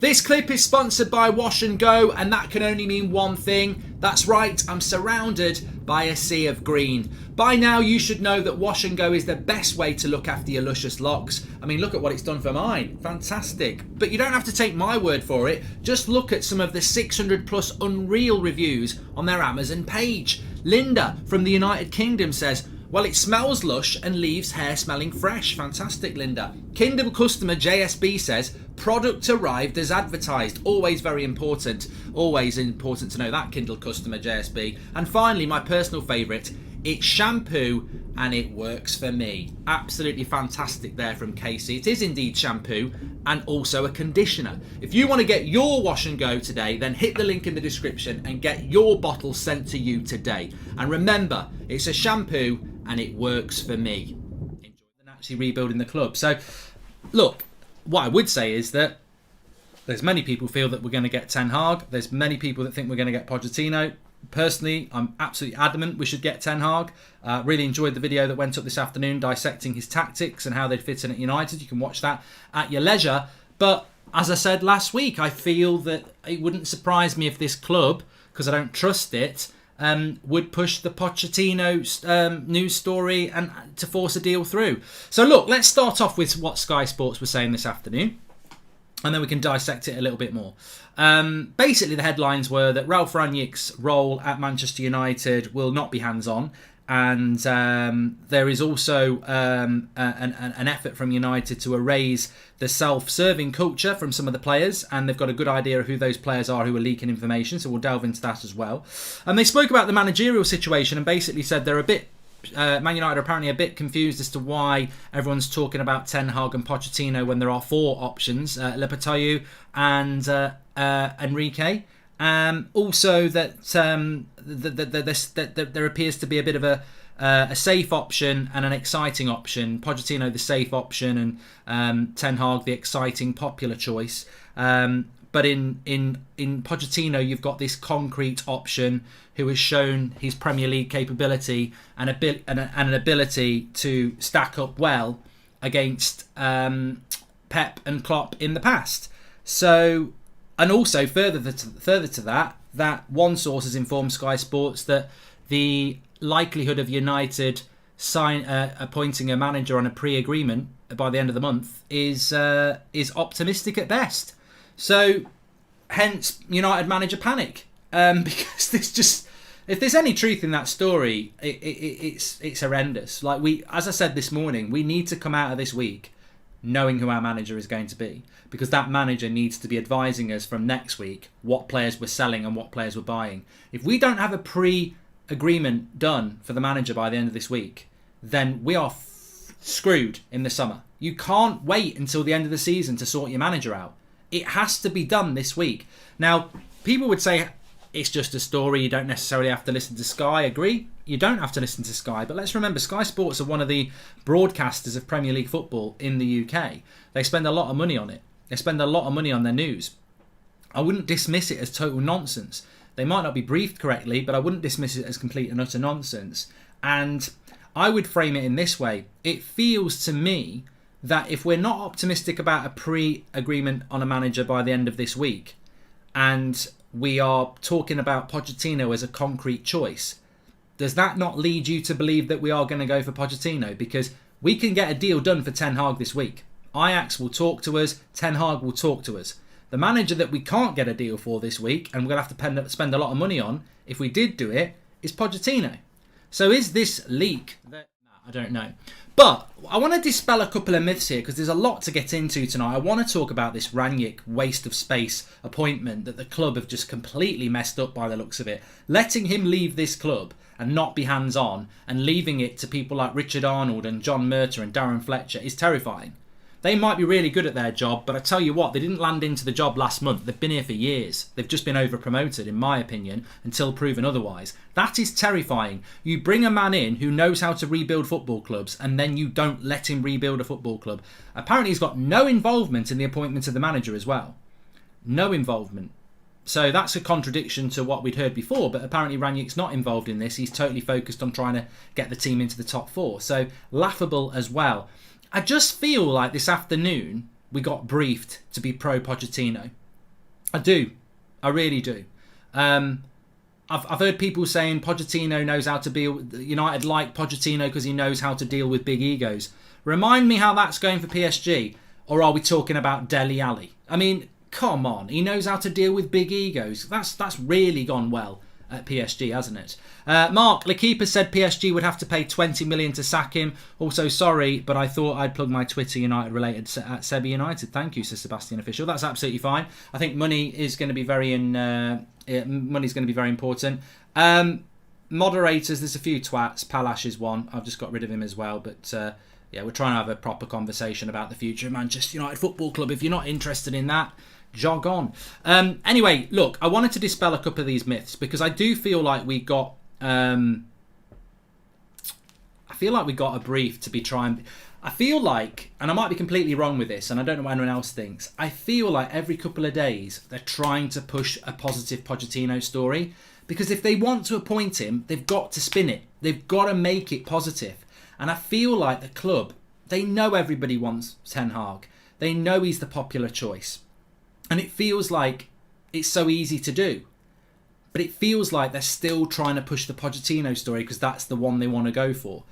This clip is sponsored by Wash and Go, and that can only mean one thing. That's right, I'm surrounded by a sea of green. By now you should know that Wash and Go is the best way to look after your luscious locks. I mean, look at what it's done for mine. Fantastic. But you don't have to take my word for it. Just look at some of the 600 plus unreal reviews on their Amazon page. Linda from the United Kingdom says, well, it smells lush and leaves hair smelling fresh. Fantastic, Linda. Kindle customer JSB says, product arrived as advertised. Always very important. Always important to know that, Kindle customer JSB. And finally, my personal favourite, it's shampoo and it works for me. Absolutely fantastic there from Casey. It is indeed shampoo and also a conditioner. If you want to get your Wash and Go today, then hit the link in the description and get your bottle sent to you today. And remember, it's a shampoo and it works for me. Enjoy the actually rebuilding the club. So, look, what I would say is that there's many people feel that we're going to get Ten Hag. There's many people that think we're going to get Pochettino. Personally, I'm absolutely adamant we should get Ten Hag. Really enjoyed the video that went up this afternoon dissecting his tactics and how they'd fit in at United. You can watch that at your leisure. But as I said last week, I feel that it wouldn't surprise me if this club, because I don't trust it, would push the Pochettino news story and to force a deal through. So look, let's start off with what Sky Sports were saying this afternoon, and then we can dissect it a little bit more. Basically, the headlines were that Ralph Rangnick's role at Manchester United will not be hands-on, and there is also an effort from United to erase the self-serving culture from some of the players, and they've got a good idea of who those players are who are leaking information, so we'll delve into that as well. And they spoke about the managerial situation and basically said they're a bit Man United are apparently a bit confused as to why everyone's talking about Ten Hag and Pochettino when there are four options, Lopetegui and Enrique. Also that there appears to be a bit of a safe option and an exciting option. Pochettino the safe option and Ten Hag the exciting popular choice. But in Pochettino, you've got this concrete option who has shown his Premier League capability and an ability to stack up well against Pep and Klopp in the past. So, and also further to that one source has informed Sky Sports that the likelihood of United appointing a manager on a pre-agreement by the end of the month is optimistic at best. So, hence United manager panic, because if there's any truth in that story, it's horrendous. Like as I said this morning, we need to come out of this week knowing who our manager is going to be, because that manager needs to be advising us from next week what players we're selling and what players we're buying. If we don't have a pre-agreement done for the manager by the end of this week, then we are screwed in the summer. You can't wait until the end of the season to sort your manager out. It has to be done this week. Now, people would say it's just a story. You don't necessarily have to listen to Sky. Agree? You don't have to listen to Sky. But let's remember, Sky Sports are one of the broadcasters of Premier League football in the UK. They spend a lot of money on it. They spend a lot of money on their news. I wouldn't dismiss it as total nonsense. They might not be briefed correctly, but I wouldn't dismiss it as complete and utter nonsense. And I would frame it in this way. It feels to me that if we're not optimistic about a pre-agreement on a manager by the end of this week, and we are talking about Pochettino as a concrete choice, does that not lead you to believe that we are going to go for Pochettino? Because we can get a deal done for Ten Hag this week. Ajax will talk to us, Ten Hag will talk to us. The manager that we can't get a deal for this week, and we're going to have to spend a lot of money on, if we did do it, is Pochettino. So is this leak that... I don't know. But I want to dispel a couple of myths here, because there's a lot to get into tonight. I want to talk about this Rangnick waste of space appointment that the club have just completely messed up by the looks of it. Letting him leave this club and not be hands-on and leaving it to people like Richard Arnold and John Murter and Darren Fletcher is terrifying. They might be really good at their job, but I tell you what, they didn't land into the job last month. They've been here for years. They've just been over-promoted, in my opinion, until proven otherwise. That is terrifying. You bring a man in who knows how to rebuild football clubs, and then you don't let him rebuild a football club. Apparently he's got no involvement in the appointment of the manager as well. No involvement. So that's a contradiction to what we'd heard before, but apparently Rangnick's not involved in this. He's totally focused on trying to get the team into the top four. So laughable as well. I just feel like this afternoon we got briefed to be pro Pochettino. I do. I really do. I've heard people saying Pochettino knows how to deal. United like Pochettino because he knows how to deal with big egos. Remind me how that's going for PSG, or are we talking about Dele Alli? I mean, come on, he knows how to deal with big egos. That's really gone well at PSG, hasn't it? Mark, the keeper said PSG would have to pay 20 million to sack him. Also, sorry, but I thought I'd plug my Twitter United related at Sebi United. Thank you, Sir Sebastian Official. That's absolutely fine. I think money is going to be money's going to be very important. Moderators, there's a few twats. Palash is one. I've just got rid of him as well, but yeah, we're trying to have a proper conversation about the future of Manchester United Football Club. If you're not interested in that, jog on. Anyway, look, I wanted to dispel a couple of these myths because I do feel like we got a brief to be trying. I feel like, and I might be completely wrong with this, and I don't know what anyone else thinks, I feel like every couple of days they're trying to push a positive Pochettino story, because if they want to appoint him, they've got to spin it. They've got to make it positive. And I feel like the club, they know everybody wants Ten Hag. They know he's the popular choice. And it feels like it's so easy to do. But it feels like they're still trying to push the Pochettino story because that's the one they want to go for.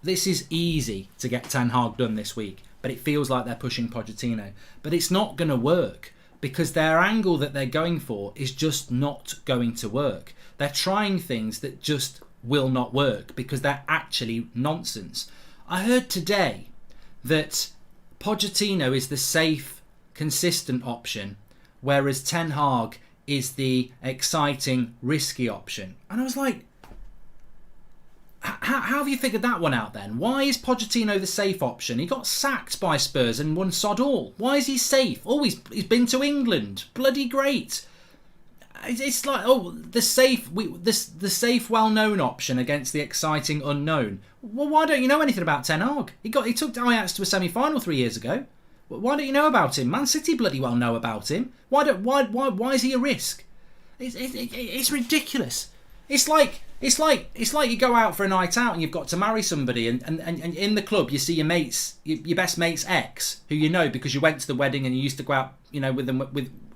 This is easy to get Ten Hag done this week, but it feels like they're pushing Pochettino. But it's not going to work because their angle that they're going for is just not going to work. They're trying things that just will not work because they're actually nonsense. I heard today that Pochettino is the safe, consistent option, whereas Ten Hag is the exciting, risky option. And I was like, how have you figured that one out then? Why is Pochettino the safe option? He got sacked by Spurs and won sod all. Why is he safe? Oh, he's been to England. Bloody great. It's like, the safe, well-known option against the exciting unknown. Well, why don't you know anything about Ten Hag? He took Ajax to a semi-final 3 years ago. Why don't you know about him? Man City bloody well know about him. Why is he a risk? It's ridiculous. It's like you go out for a night out and you've got to marry somebody, and in the club you see your mates, your best mate's ex, who you know because you went to the wedding and you used to go out, with them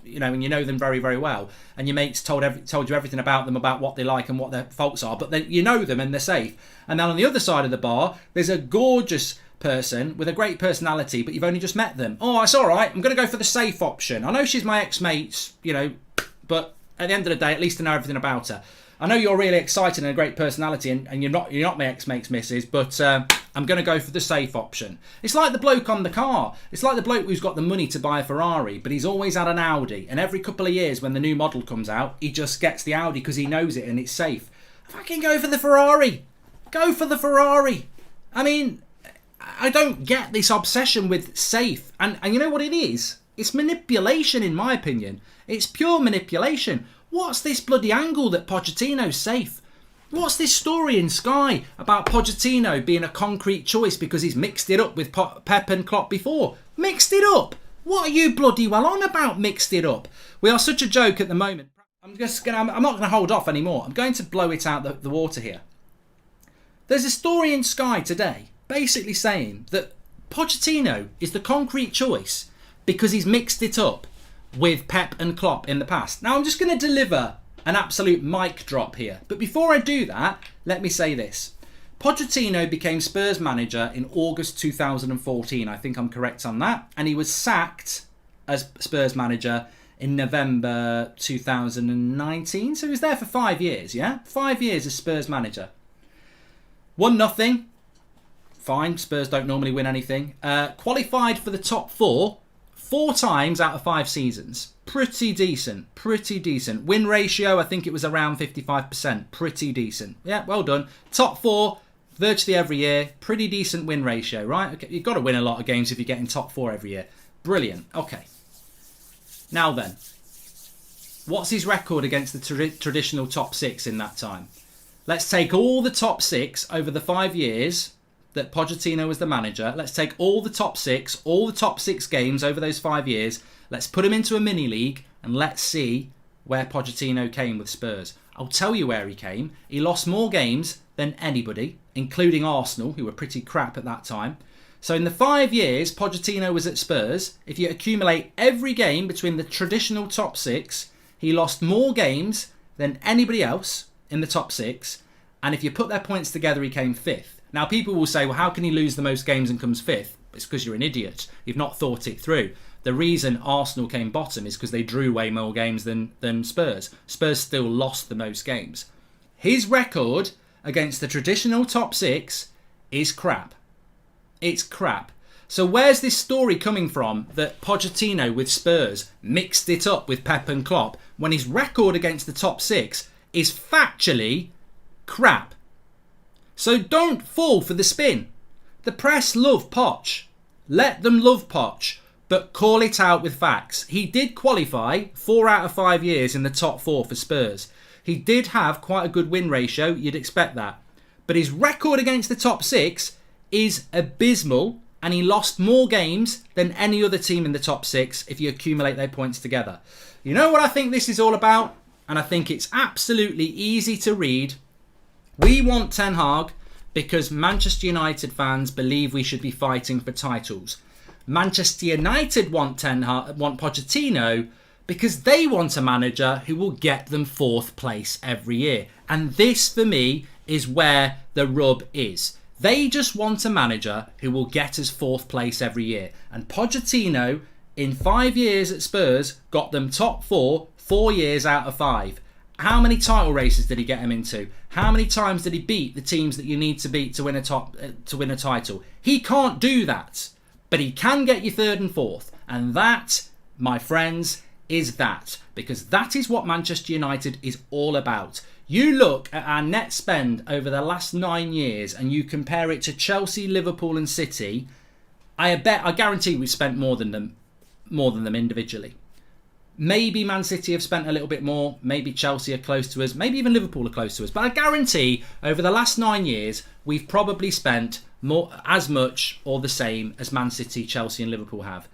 and you know them very, very well, and your mates told you everything about them, about what they like and what their faults are, but then you know them and they're safe. And then on the other side of the bar, there's a gorgeous person with a great personality, but you've only just met them. Oh, it's all right. I'm going to go for the safe option. I know she's my ex-mate's, but at the end of the day, at least I know everything about her. I know you're really excited and a great personality, and you're not my ex-mate's missus, but I'm going to go for the safe option. It's like the bloke on the car. It's like the bloke who's got the money to buy a Ferrari, but he's always had an Audi, and every couple of years when the new model comes out, he just gets the Audi because he knows it and it's safe. Fucking go for the Ferrari. Go for the Ferrari. I mean, I don't get this obsession with safe. And you know what it is? It's manipulation, in my opinion. It's pure manipulation. What's this bloody angle that Pochettino's safe? What's this story in Sky about Pochettino being a concrete choice because he's mixed it up with Pep and Klopp before? Mixed it up? What are you bloody well on about mixed it up? We are such a joke at the moment. I'm not going to hold off anymore. I'm going to blow it out the water here. There's a story in Sky today basically saying that Pochettino is the concrete choice because he's mixed it up with Pep and Klopp in the past. Now, I'm just going to deliver an absolute mic drop here. But before I do that, let me say this. Pochettino became Spurs manager in August 2014. I think I'm correct on that. And he was sacked as Spurs manager in November 2019. So he was there for 5 years, yeah? 5 years as Spurs manager. 1-0. Fine, Spurs don't normally win anything. Qualified for the top 4 times out of 5 seasons. Pretty decent. Win ratio, I think it was around 55%. Pretty decent. Yeah, well done. Top 4, virtually every year. Pretty decent win ratio, right? Okay, you've got to win a lot of games if you're getting top 4 every year. Brilliant. Okay. Now then, what's his record against the traditional top 6 in that time? Let's take all the top 6 over the 5 years that Pochettino was the manager. Let's take all the top 6 games over those 5 years. Let's put them into a mini league and let's see where Pochettino came with Spurs. I'll tell you where he came. He lost more games than anybody, including Arsenal, who were pretty crap at that time. So in the 5 years Pochettino was at Spurs, if you accumulate every game between the traditional top 6, he lost more games than anybody else in the top 6. And if you put their points together, he came 5th. Now people will say, well, how can he lose the most games and comes 5th? It's because you're an idiot. You've not thought it through. The reason Arsenal came bottom is because they drew way more games than Spurs. Spurs still lost the most games. His record against the traditional top 6 is crap. It's crap. So where's this story coming from that Pochettino with Spurs mixed it up with Pep and Klopp when his record against the top 6 is factually crap? So don't fall for the spin. The press love Poch. Let them love Poch, but call it out with facts. He did qualify 4 out of 5 years in the top 4 for Spurs. He did have quite a good win ratio, you'd expect that. But his record against the top 6 is abysmal, and he lost more games than any other team in the top 6 if you accumulate their points together. You know what I think this is all about? And I think it's absolutely easy to read. We want Ten Hag because Manchester United fans believe we should be fighting for titles. Manchester United want Pochettino because they want a manager who will get them 4th place every year. And this, for me, is where the rub is. They just want a manager who will get us 4th place every year. And Pochettino, in 5 years at Spurs, got them top 4, 4 years out of 5. How many title races did he get him into? How many times did he beat the teams that you need to beat to win a title? He can't do that, but he can get you 3rd and 4th, and that, my friends, is that, because that is what Manchester United is all about. You look at our net spend over the last 9 years and you compare it to Chelsea, Liverpool, and City. I guarantee we've spent more than them individually. Maybe Man City have spent a little bit more. Maybe Chelsea are close to us. Maybe even Liverpool are close to us. But I guarantee over the last 9 years, we've probably spent more, as much or the same as Man City, Chelsea and Liverpool have.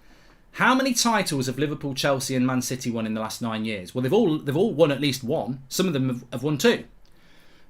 How many titles have Liverpool, Chelsea and Man City won in the last 9 years? Well, they've all won at least one. Some of them have won 2.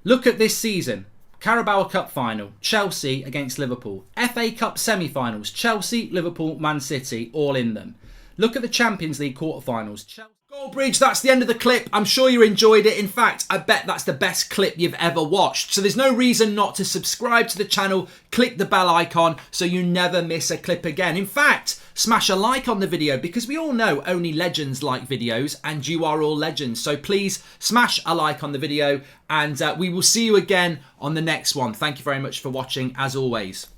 Look at this season. Carabao Cup final, Chelsea against Liverpool. FA Cup semi-finals, Chelsea, Liverpool, Man City, all in them. Look at the Champions League quarterfinals. Goldbridge, that's the end of the clip. I'm sure you enjoyed it. In fact, I bet that's the best clip you've ever watched. So there's no reason not to subscribe to the channel. Click the bell icon so you never miss a clip again. In fact, smash a like on the video because we all know only legends like videos and you are all legends. So please smash a like on the video and we will see you again on the next one. Thank you very much for watching as always.